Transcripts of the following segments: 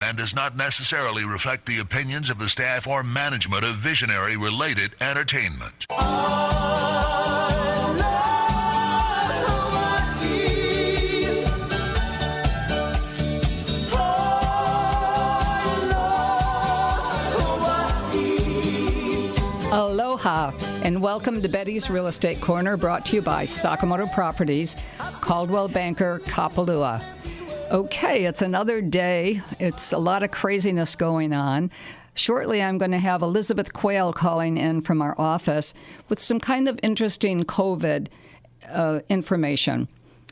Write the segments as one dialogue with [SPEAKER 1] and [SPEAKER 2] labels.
[SPEAKER 1] and does not necessarily reflect the opinions of the staff or management of Visionary Related Entertainment.
[SPEAKER 2] Aloha, and welcome to Betty's Real Estate Corner, brought to you by Sakamoto Properties, Coldwell Banker Kapalua. Okay, it's another day. It's a lot of craziness going on. Shortly, I'm going to have Elizabeth Quayle calling in from our office with some kind of interesting COVID information.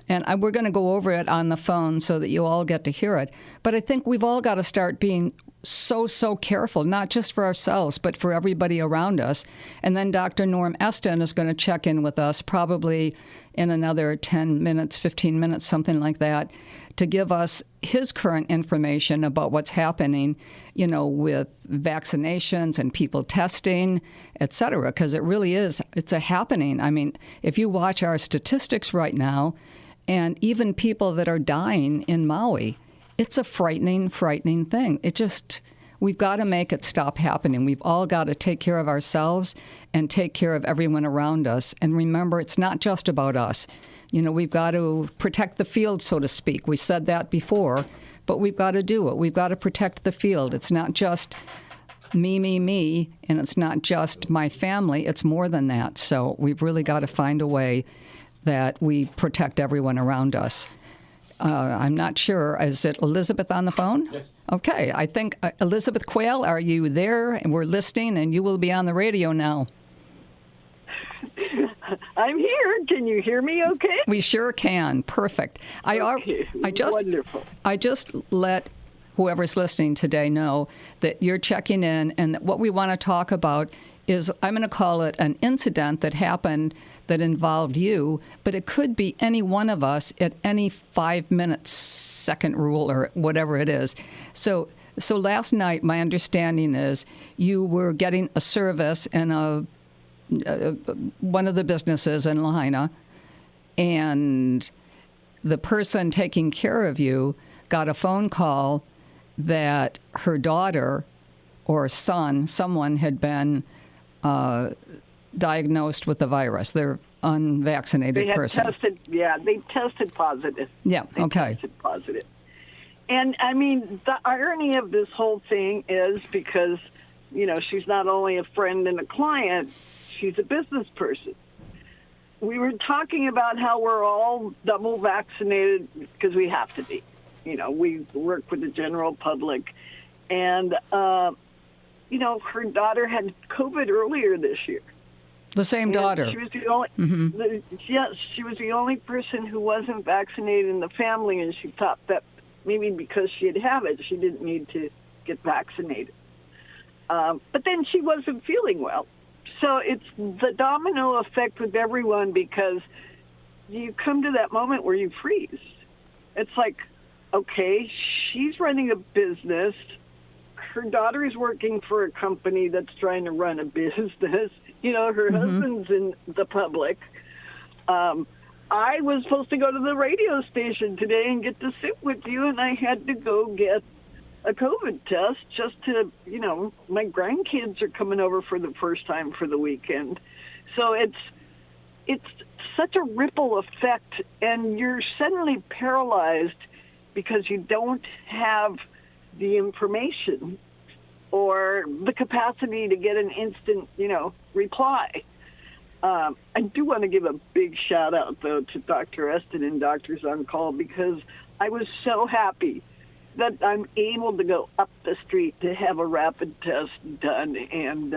[SPEAKER 2] And we're going to go over it on the phone so that you all get to hear it. But I think we've all got to start being so careful, not just for ourselves, but for everybody around us. And then Dr. Norm Eston is going to check in with us probably in another 10 minutes, 15 minutes, something like that, to give us his current information about what's happening, you know, with vaccinations and people testing, et cetera, because it really is, it's a happening. I mean, if you watch our statistics right now, and even people that are dying in Maui, it's a frightening thing. We've got to make it stop happening. We've all got to take care of ourselves and take care of everyone around us. And remember, it's not just about us. You know, we've got to protect the field, so to speak. We said that before, but we've got to do it. We've got to protect the field. It's not just me, and it's not just my family. It's more than that. So we've really got to find a way that we protect everyone around us. I'm not sure. Is it Elizabeth on the phone?
[SPEAKER 3] Yes.
[SPEAKER 2] Okay. I think, Elizabeth Quayle, are you there? And we're listening, and you will be on the radio now.
[SPEAKER 4] I'm here. Can you hear me okay?
[SPEAKER 2] We sure can. Perfect.
[SPEAKER 4] Wonderful.
[SPEAKER 2] I just let whoever's listening today know that you're checking in, and that what we want to talk about is, I'm going to call it an incident that happened that involved you, but it could be any one of us at any 5 minutes, second rule, or whatever it is. So last night, my understanding is you were getting a service in one of the businesses in Lahaina, and the person taking care of you got a phone call that her daughter or son, someone had been diagnosed with the virus. They're unvaccinated person.
[SPEAKER 4] They tested positive.
[SPEAKER 2] Yeah, okay.
[SPEAKER 4] Tested positive. And, I mean, the irony of this whole thing is because, you know, she's not only a friend and a client, she's a business person. We were talking about how we're all double vaccinated because we have to be. You know, we work with the general public. And, you know, her daughter had COVID earlier this year.
[SPEAKER 2] The same daughter.
[SPEAKER 4] She was the only. Yes, she was the only person who wasn't vaccinated in the family, and she thought that maybe because she had it, she didn't need to get vaccinated. But then she wasn't feeling well, so it's the domino effect with everyone, because you come to that moment where you freeze. It's like, okay, she's running a business. Her daughter is working for a company that's trying to run a business. You know, her husband's in the public. I was supposed to go to the radio station today and get to sit with you, and I had to go get a COVID test just to, you know, my grandkids are coming over for the first time for the weekend. So it's such a ripple effect, and you're suddenly paralyzed because you don't have the information or the capacity to get an instant, you know, reply. I do want to give a big shout out, though, to Dr. Eston and Doctors on Call, because I was so happy that I'm able to go up the street to have a rapid test done, and,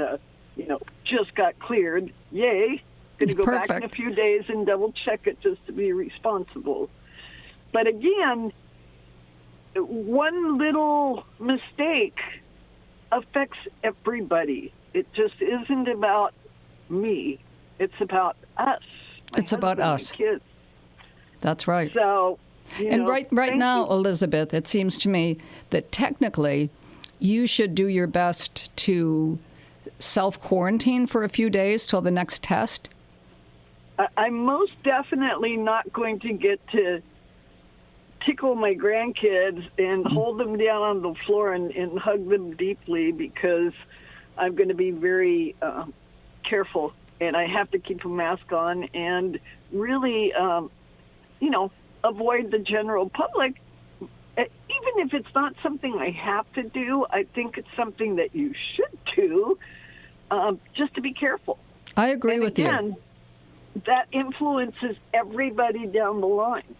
[SPEAKER 4] you know, just got cleared. Yay. Going to go back in a few days and double check it just to be responsible. But again, one little mistake affects everybody. It just isn't about me. It's about us.
[SPEAKER 2] It's about us.
[SPEAKER 4] Kids.
[SPEAKER 2] That's right.
[SPEAKER 4] So,
[SPEAKER 2] and right now, Elizabeth, it seems to me that technically you should do your best to self-quarantine for a few days till the next test.
[SPEAKER 4] I'm most definitely not going to get to tickle my grandkids and hold them down on the floor and hug them deeply, because I'm going to be very careful, and I have to keep a mask on and really, avoid the general public. Even if it's not something I have to do, I think it's something that you should do, just to be careful.
[SPEAKER 2] I agree with you.
[SPEAKER 4] That influences everybody down the line.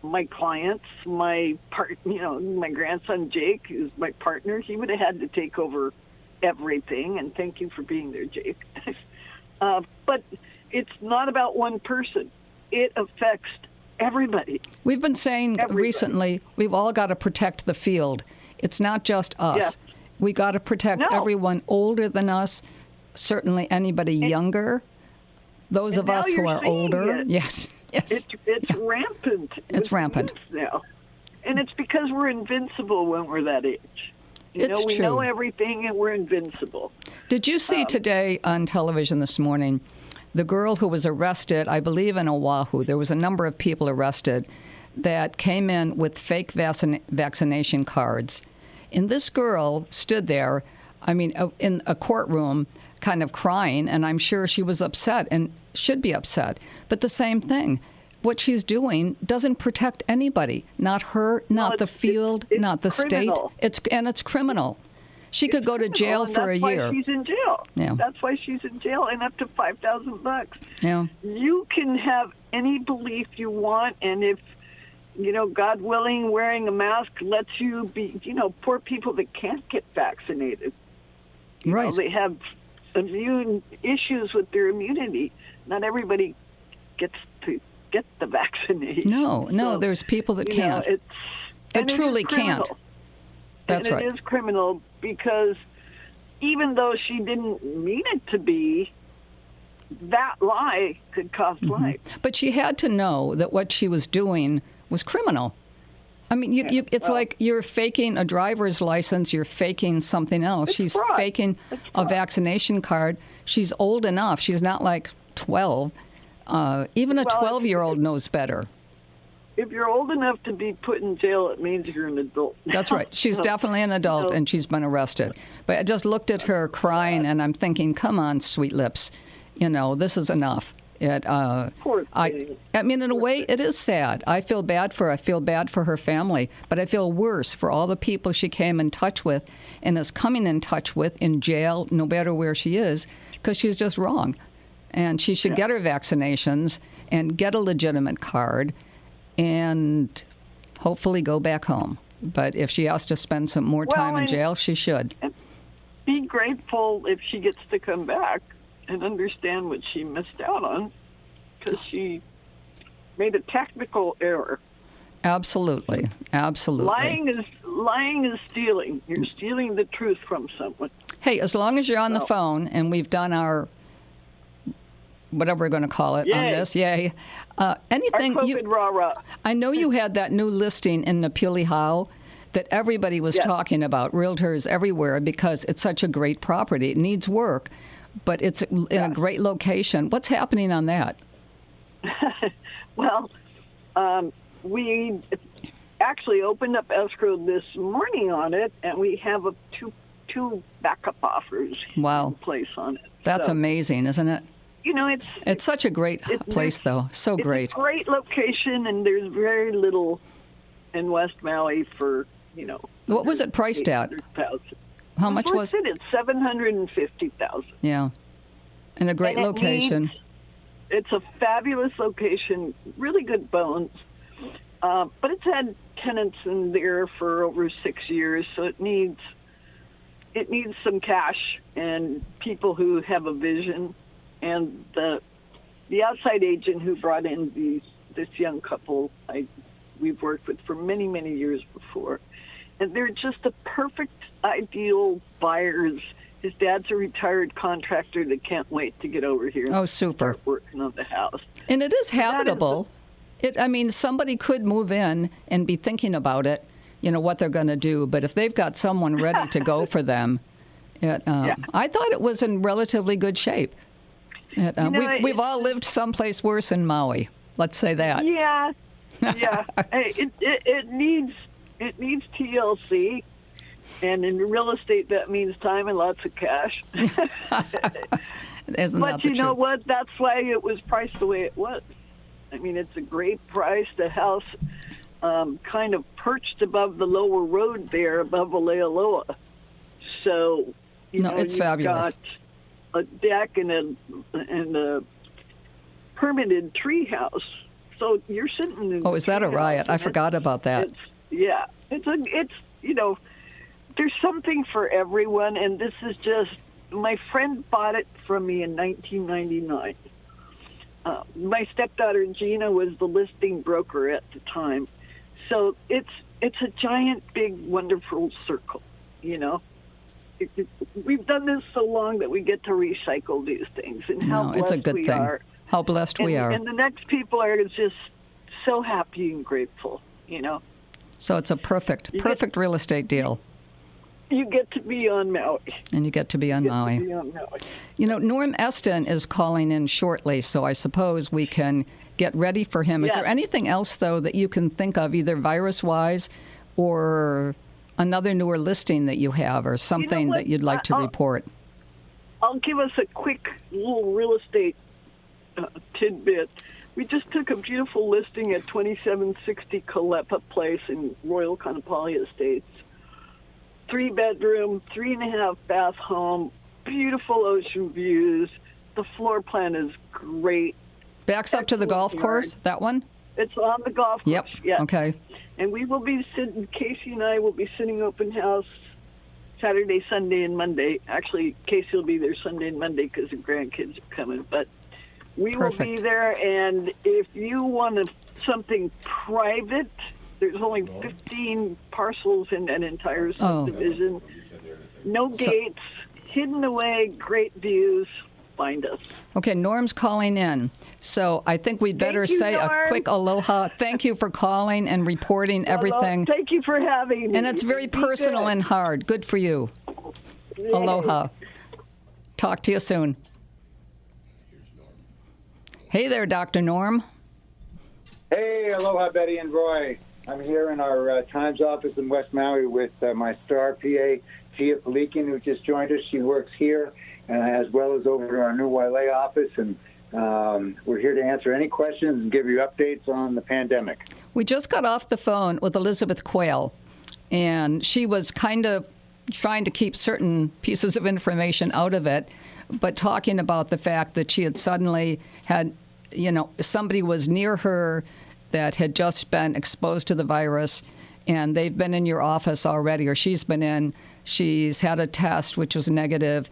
[SPEAKER 4] My clients, my grandson Jake, who's my partner, he would have had to take over everything, and thank you for being there, Jake. But it's not about one person. It affects everybody.
[SPEAKER 2] We've been saying recently, we've all got to protect the field. It's not just us.
[SPEAKER 4] Yes.
[SPEAKER 2] We got to protect everyone older than us, certainly anybody younger, those of us who are older. Yes.
[SPEAKER 4] It's rampant.
[SPEAKER 2] It's rampant
[SPEAKER 4] now. And it's because we're invincible when we're that age. We
[SPEAKER 2] true.
[SPEAKER 4] know everything and we're invincible.
[SPEAKER 2] Did you see today on television this morning the girl who was arrested, I believe in Oahu? There was a number of people arrested that came in with fake vaccination cards. And this girl stood there, in a courtroom, kind of crying, and I'm sure she was upset and should be upset. But the same thing, what she's doing doesn't protect anybody, not her, not the field, not the
[SPEAKER 4] criminal.
[SPEAKER 2] state. It's criminal. She could go to jail for a year.
[SPEAKER 4] That's why she's in jail.
[SPEAKER 2] Yeah.
[SPEAKER 4] That's why she's in jail, and up to $5,000.
[SPEAKER 2] Yeah.
[SPEAKER 4] You can have any belief you want, and if, God willing, wearing a mask lets you be, poor people that can't get vaccinated.
[SPEAKER 2] Right.
[SPEAKER 4] They have immune issues with their immunity. Not everybody gets to get the vaccination.
[SPEAKER 2] No, there's people that can't. They truly can't. That's right.
[SPEAKER 4] It is criminal because even though she didn't mean it to be, that lie could cost life.
[SPEAKER 2] But she had to know that what she was doing was criminal. It's like you're faking a driver's license, you're faking something else. She's
[SPEAKER 4] fraud.
[SPEAKER 2] faking a vaccination card. She's old enough. She's not like 12. Even a 12-year-old knows better.
[SPEAKER 4] If you're old enough to be put in jail, it means you're an adult.
[SPEAKER 2] That's right. She's definitely an adult, and she's been arrested. But I just looked at her crying, and I'm thinking, come on, sweet lips. This is enough.
[SPEAKER 4] Poor thing.
[SPEAKER 2] In a way, it is sad. I feel bad for her. I feel bad for her family. But I feel worse for all the people she came in touch with and is coming in touch with in jail, no matter where she is, because she's just wrong. And she should get her vaccinations and get a legitimate card and hopefully go back home. But if she has to spend some more time in jail, she should.
[SPEAKER 4] Be grateful if she gets to come back and understand what she missed out on, because she made a technical error.
[SPEAKER 2] Absolutely.
[SPEAKER 4] Lying is stealing. You're stealing the truth from someone.
[SPEAKER 2] Hey, as long as you're on the phone and we've done our whatever we're going to call it on this, yay. Anything
[SPEAKER 4] Our COVID rah-rah.
[SPEAKER 2] I know you had that new listing in Napilihau that everybody was talking about, realtors everywhere, because it's such a great property. It needs work, but it's in a great location. What's happening on that?
[SPEAKER 4] Well, we actually opened up escrow this morning on it, and we have two backup offers in place on it.
[SPEAKER 2] That's amazing, isn't it?
[SPEAKER 4] It's
[SPEAKER 2] such a great place, though. So great.
[SPEAKER 4] It's a great location, and there's very little in West Maui for,
[SPEAKER 2] What was it priced at? How much was it?
[SPEAKER 4] It's $750,000.
[SPEAKER 2] Yeah. In a great location.
[SPEAKER 4] It's a fabulous location, really good bones. But it's had tenants in there for over 6 years, so it needs some cash and people who have a vision. And the outside agent who brought in this young couple, we've worked with for many, many years before. And they're just the perfect, ideal buyers. His dad's a retired contractor that can't wait to get over here.
[SPEAKER 2] Oh, super.
[SPEAKER 4] Start working on the house.
[SPEAKER 2] And it is habitable. Somebody could move in and be thinking about it, what they're going to do. But if they've got someone ready to go for them, I thought it was in relatively good shape. We've all lived someplace worse in Maui. Let's say that.
[SPEAKER 4] Yeah. Yeah, hey, it needs TLC, and in real estate that means time and lots of cash. But you know what? That's why it was priced the way it was. I mean, it's a great price. The house kind of perched above the lower road there, above Aloha. So
[SPEAKER 2] it's
[SPEAKER 4] you've
[SPEAKER 2] fabulous.
[SPEAKER 4] got a deck and a permitted tree house. So you're sitting in.
[SPEAKER 2] Oh, is that a riot? I forgot about that.
[SPEAKER 4] It's there's something for everyone, and this is just. My friend bought it from me in 1999. My stepdaughter Gina was the listing broker at the time, so it's a giant, big, wonderful circle. We've done this so long that we get to recycle these things, and how blessed
[SPEAKER 2] it's a good
[SPEAKER 4] we
[SPEAKER 2] thing.
[SPEAKER 4] are.
[SPEAKER 2] How blessed we are.
[SPEAKER 4] And the next people are just so happy and grateful.
[SPEAKER 2] So it's a perfect real estate deal.
[SPEAKER 4] You get to be on Maui.
[SPEAKER 2] And you get to be on Maui. Norm Eston is calling in shortly, so I suppose we can get ready for him. Is there anything else, though, that you can think of, either virus-wise or another newer listing that you have or something that you'd like to report?
[SPEAKER 4] I'll give us a quick little real estate tidbit. We just took a beautiful listing at 2760 Kolepa Place in Royal Kaanapali Estates. 3-bedroom, 3.5 bath home, beautiful ocean views. The floor plan is great.
[SPEAKER 2] Backs up to the golf course, that one?
[SPEAKER 4] It's on the golf course, yes.
[SPEAKER 2] Okay.
[SPEAKER 4] And we will be sitting, Casey and I will be sitting open house Saturday, Sunday, and Monday. Actually, Casey will be there Sunday and Monday because the grandkids are coming. But we will be there, and if you want something private, there's only 15 parcels in that entire subdivision. No gates, hidden away, great views. Find us.
[SPEAKER 2] Okay, Norm's calling in. So I think we'd better say
[SPEAKER 4] Norm.
[SPEAKER 2] a quick aloha. Thank you for calling and reporting everything.
[SPEAKER 4] Thank you for having me.
[SPEAKER 2] And it's very personal and hard. Good for you. Yay. Aloha. Talk to you soon. Hey there, Dr. Norm.
[SPEAKER 3] Hey, aloha, Betty and Roy. I'm here in our Times office in West Maui with my star PA, Tia Pelican, who just joined us. She works here as well as over at our new Wailea office, and we're here to answer any questions and give you updates on the pandemic.
[SPEAKER 2] We just got off the phone with Elizabeth Quayle, and she was kind of trying to keep certain pieces of information out of it, but talking about the fact that she had suddenly had, somebody was near her that had just been exposed to the virus, and they've been in your office already, or she's been in. She's had a test, which was negative.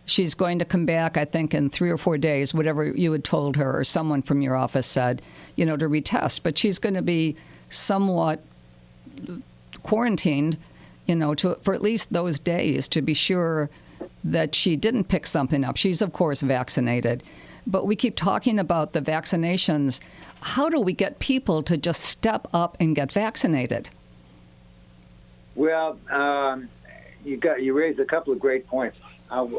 [SPEAKER 2] She's going to come back, I think, in 3 or 4 days, whatever you had told her or someone from your office said, to retest. But she's going to be somewhat quarantined, for at least those days to be sure that she didn't pick something up. She's, of course, vaccinated. But we keep talking about the vaccinations. How do we get people to just step up and get vaccinated?
[SPEAKER 3] Well, you raised a couple of great points.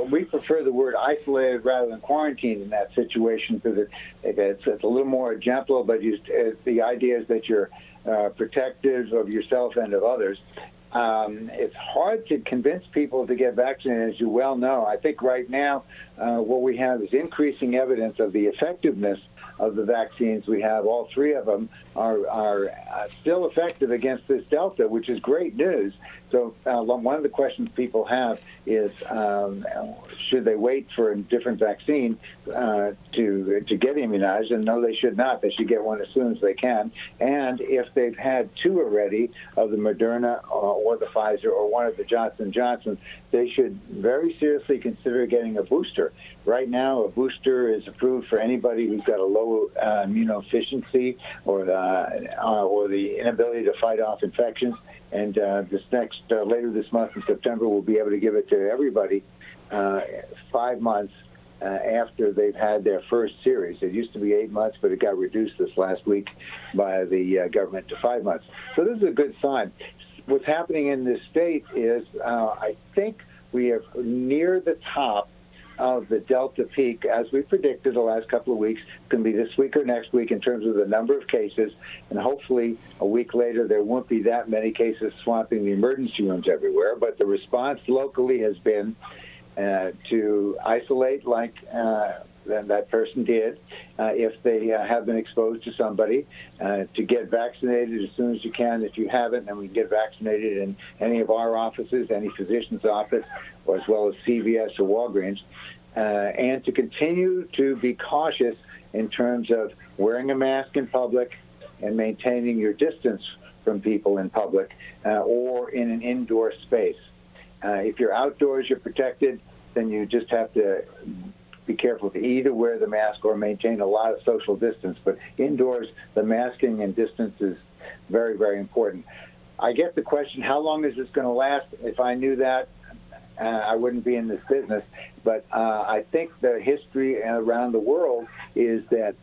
[SPEAKER 3] We prefer the word isolated rather than quarantine in that situation because it's a little more gentle, but the idea is that you're protective of yourself and of others. It's hard to convince people to get vaccinated, as you well know. I think right now what we have is increasing evidence of the effectiveness of the vaccines we have. All 3 of them are still effective against this Delta, which is great news. So one of the questions people have is, should they wait for a different vaccine to get immunized? And no, they should not. They should get one as soon as they can. And if they've had 2 already of the Moderna or the Pfizer or one of the Johnson & Johnson, they should very seriously consider getting a booster. Right now, a booster is approved for anybody who's got a low immunodeficiency or the inability to fight off infections. And later this month in September, we'll be able to give it to everybody 5 months after they've had their first series. It used to be 8 months, but it got reduced this last week by the government to 5 months. So this is a good sign. What's happening in this state is I think we are near the top of the Delta peak, as we predicted the last couple of weeks, it's going to be this week or next week in terms of the number of cases, and hopefully a week later there won't be that many cases swamping the emergency rooms everywhere. But the response locally has been to isolate like that person did if they have been exposed to somebody, to get vaccinated as soon as you can if you haven't, and we can get vaccinated in any of our offices, any physician's office, or as well as CVS or Walgreens, and to continue to be cautious in terms of wearing a mask in public and maintaining your distance from people in public or in an indoor space. If you're outdoors, you're protected, then you just have to be careful to either wear the mask or maintain a lot of social distance. But indoors, the masking and distance is very, very important. I get the question, how long is this going to last? If I knew that, I wouldn't be in this business. But I think the history around the world is that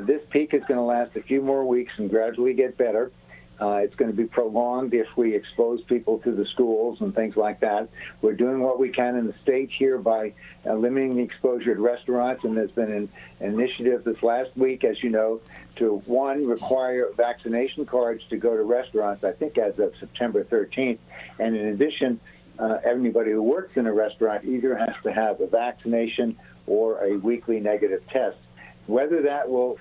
[SPEAKER 3] this peak is going to last a few more weeks and gradually get better. It's going to be prolonged if we expose people to the schools and things like that. We're doing what we can in the state here by limiting the exposure at restaurants, and there's been an initiative this last week, as you know, to, one, require vaccination cards to go to restaurants, I think as of September 13th. And in addition, everybody who works in a restaurant either has to have a vaccination or a weekly negative test. Whether that will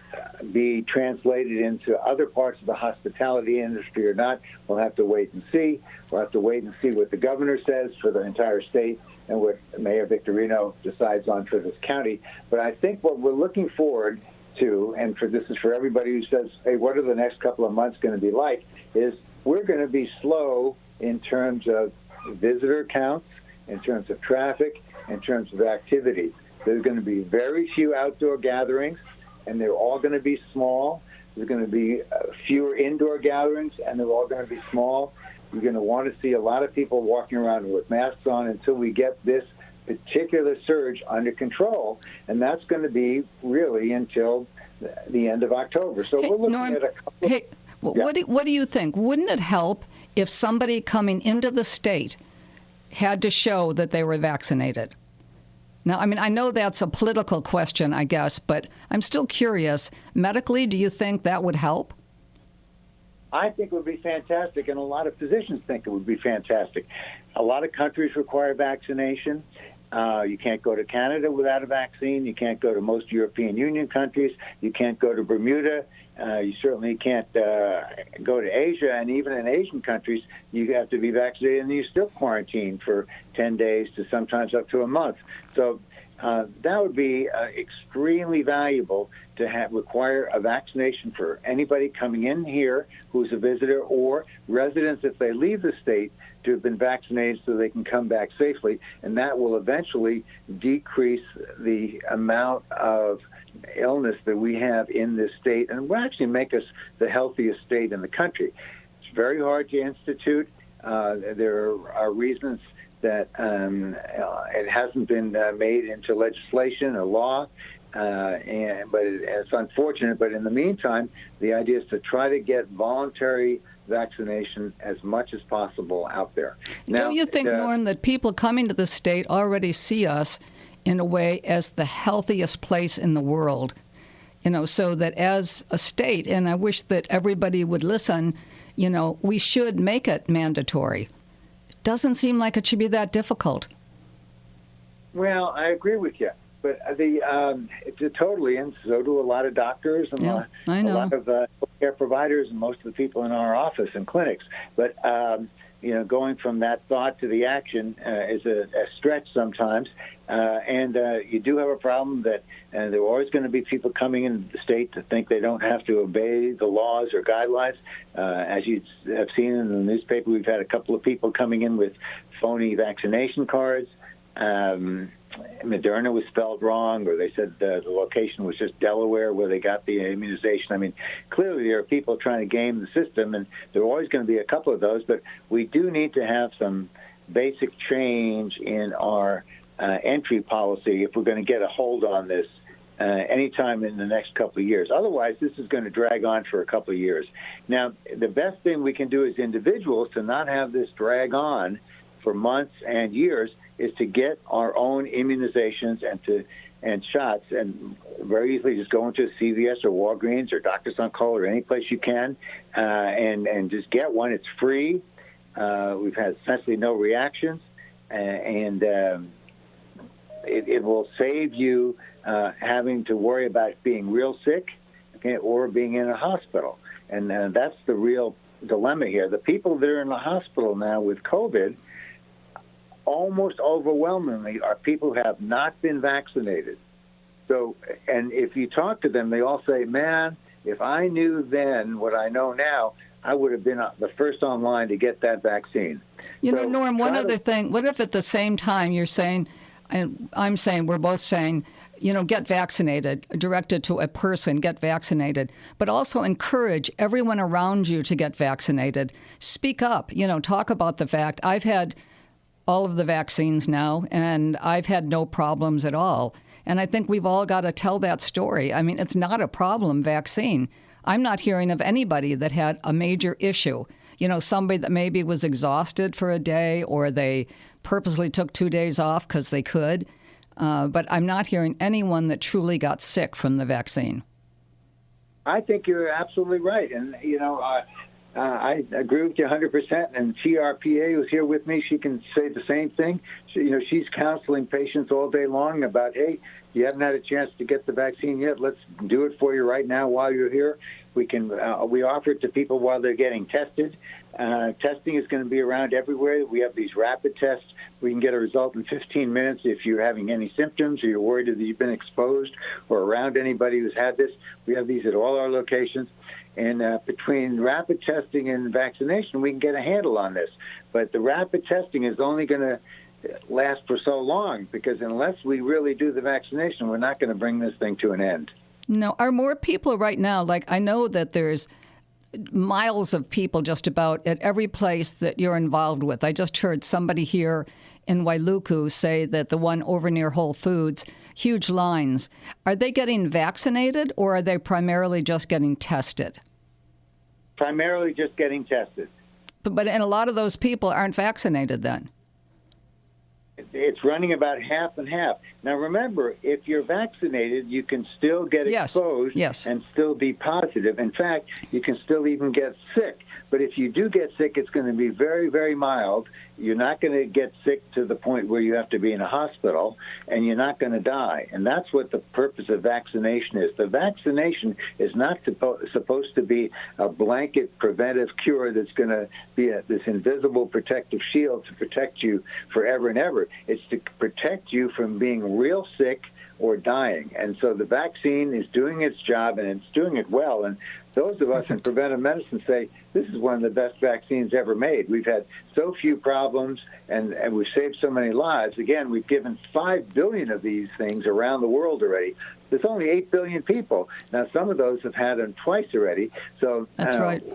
[SPEAKER 3] be translated into other parts of the hospitality industry or not, we'll have to wait and see. We'll have to wait and see what the governor says for the entire state and what Mayor Victorino decides on for this county. But I think what we're looking forward to, and this is for everybody who says, hey, what are the next couple of months going to be like, is we're going to be slow in terms of visitor counts, in terms of traffic, in terms of activity. There's going to be very few outdoor gatherings, and they're all going to be small. There's going to be fewer indoor gatherings, and they're all going to be small. You're going to want to see a lot of people walking around with masks on until we get this particular surge under control, and that's going to be really until the end of October. So we're looking
[SPEAKER 2] Norm,
[SPEAKER 3] at a couple.
[SPEAKER 2] Hey, what do you think? Wouldn't it help if somebody coming into the state had to show that they were vaccinated? Now, I mean, I know that's a political question, I guess, but I'm still curious. Medically, do you think that would help?
[SPEAKER 3] I think it would be fantastic, and a lot of physicians think it would be fantastic. A lot of countries require vaccination. You can't go to Canada without a vaccine. You can't go to most European Union countries. You can't go to Bermuda. You certainly can't go to Asia. And even in Asian countries, you have to be vaccinated, and you still quarantine for 10 days to sometimes up to a month. So that would be extremely valuable to require a vaccination for anybody coming in here who's a visitor, or residents, if they leave the state, to have been vaccinated so they can come back safely. And that will eventually decrease the amount of illness that we have in this state, and will actually make us the healthiest state in the country. It's very hard to institute. There are reasons that it hasn't been made into legislation or law, but it's unfortunate. But in the meantime, the idea is to try to get voluntary vaccination as much as possible out there. Now,
[SPEAKER 2] don't you think, Norm, that people coming to the state already see us in a way as the healthiest place in the world? You know, so that as a state, and I wish that everybody would listen, you know, we should make it mandatory. It doesn't seem like it should be that difficult.
[SPEAKER 3] Well, I agree with you. But totally, and so do a lot of doctors and a lot of care providers and most of the people in our office and clinics. But you know, going from that thought to the action is a stretch sometimes. And you do have a problem that there are always going to be people coming into the state to think they don't have to obey the laws or guidelines. As you have seen in the newspaper, we've had a couple of people coming in with phony vaccination cards. Moderna was spelled wrong, or they said the location was just Delaware where they got the immunization. I mean, clearly there are people trying to game the system, and there are always going to be a couple of those, but we do need to have some basic change in our entry policy if we're going to get a hold on this anytime in the next couple of years. Otherwise, this is going to drag on for a couple of years. Now, the best thing we can do as individuals to not have this drag on for months and years is to get our own immunizations and shots, and very easily just go into CVS or Walgreens or Doctor's on Call or any place you can, and just get one. It's free. We've had essentially no reactions, and it will save you having to worry about being real sick, okay, or being in a hospital. And that's the real dilemma here. The people that are in the hospital now with COVID, almost overwhelmingly, are people who have not been vaccinated. So, and if you talk to them, they all say, man, if I knew then what I know now, I would have been the first online to get that vaccine.
[SPEAKER 2] You know, Norm, one other thing, what if at the same time you're saying, and I'm saying, we're both saying, you know, get vaccinated, directed to a person, get vaccinated, but also encourage everyone around you to get vaccinated. Speak up, you know, talk about the fact, I've had all of the vaccines now, and I've had no problems at all. And I think we've all got to tell that story. I mean, it's not a problem vaccine. I'm not hearing of anybody that had a major issue. You know, somebody that maybe was exhausted for a day, or they purposely took 2 days off because they could. But I'm not hearing anyone that truly got sick from the vaccine.
[SPEAKER 3] I think you're absolutely right. And, you know, I agree with you 100%. And TRPA who's here with me, she can say the same thing. She's counseling patients all day long about, hey, you haven't had a chance to get the vaccine yet. Let's do it for you right now while you're here. We offer it to people while they're getting tested. Testing is going to be around everywhere. We have these rapid tests. We can get a result in 15 minutes if you're having any symptoms or you're worried that you've been exposed or around anybody who's had this. We have these at all our locations. And between rapid testing and vaccination, we can get a handle on this. But the rapid testing is only going to last for so long, because unless we really do the vaccination, we're not going to bring this thing to an end.
[SPEAKER 2] No, are more people right now, like I know that there's miles of people just about at every place that you're involved with. I just heard somebody here in Wailuku say that the one over near Whole Foods, huge lines. Are they getting vaccinated, or are they primarily just getting tested?
[SPEAKER 3] Primarily just getting tested.
[SPEAKER 2] But and a lot of those people aren't vaccinated then.
[SPEAKER 3] It's running about half and half. Now, remember, if you're vaccinated, you can still get exposed and still be positive. In fact, you can still even get sick. But if you do get sick, it's going to be very, very mild. You're not going to get sick to the point where you have to be in a hospital, and you're not going to die. And that's what the purpose of vaccination is. The vaccination is not supposed to be a blanket preventive cure that's going to be this invisible protective shield to protect you forever and ever. It's to protect you from being real sick or dying. And so the vaccine is doing its job, and it's doing it well. And those of us in preventive medicine say this is one of the best vaccines ever made. We've had so few problems, and we've saved so many lives. Again, we've given 5 billion of these things around the world already. There's only 8 billion people. Now, some of those have had them twice already, so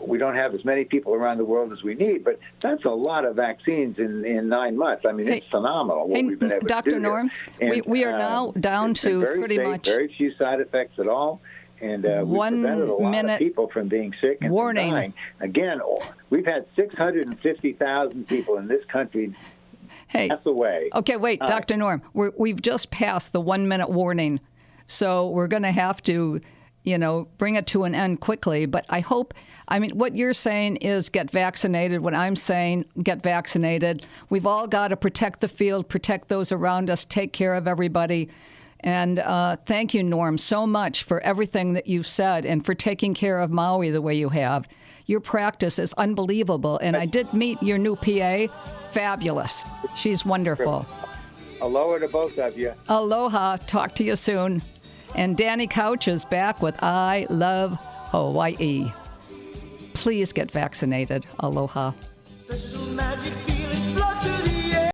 [SPEAKER 3] we don't have as many people around the world as we need, but that's a lot of vaccines in 9 months. I mean, it's phenomenal what we've been able to do.
[SPEAKER 2] Dr. Norm, we are now down to pretty much
[SPEAKER 3] very few side effects at all. And we prevented a lot of people from being sick and from dying. Again, we've had 650,000 people in this country pass away.
[SPEAKER 2] Okay, wait, Dr. Norm, we've just passed the 1 minute warning, so we're going to have to, bring it to an end quickly. But I hope, what you're saying is get vaccinated. What I'm saying, get vaccinated. We've all got to protect the field, protect those around us, take care of everybody. And thank you, Norm, so much for everything that you've said and for taking care of Maui the way you have. Your practice is unbelievable. And I did meet your new PA. Fabulous. She's wonderful.
[SPEAKER 3] Aloha to both of you.
[SPEAKER 2] Aloha. Talk to you soon. And Danny Couch is back with I Love Hawaii. Please get vaccinated. Aloha.
[SPEAKER 5] Special magic feeling flushes